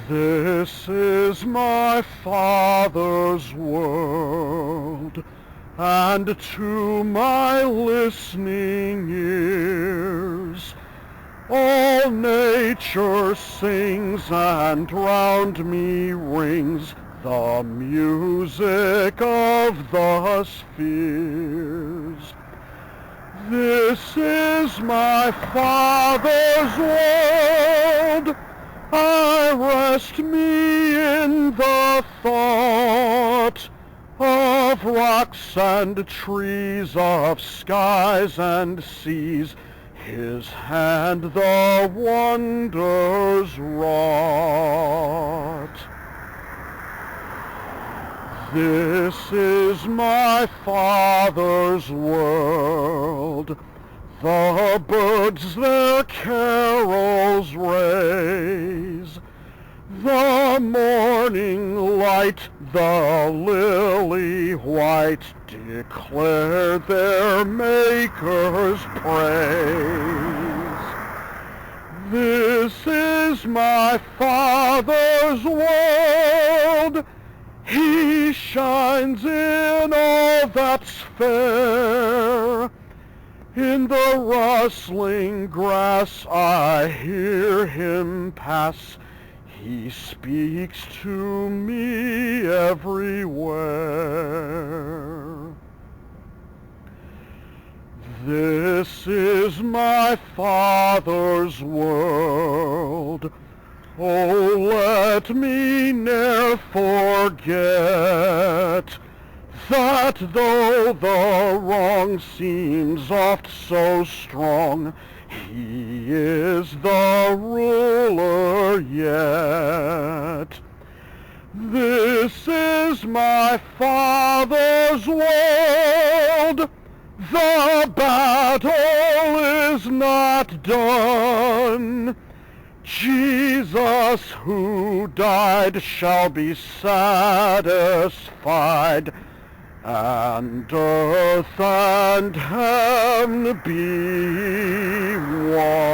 This is my Father's world, and to my listening ears all nature sings, and round me rings the music of the spheres. This is my Father's world. I rest me in the thought of rocks and trees, of skies and seas, His hand the wonders wrought. This is my Father's world. The birds their carols raise, the morning light, the lily white, declare their Maker's praise. This is my Father's world. He shines in all that's fair. In the rustling grass I hear Him pass. He speaks to me everywhere. This is my Father's world. Oh, let me ne'er forget that though the wrong seems oft so strong, He is the ruler yet. This is my Father's world. The battle is not done. Jesus who died shall be satisfied, and earth and heaven be one.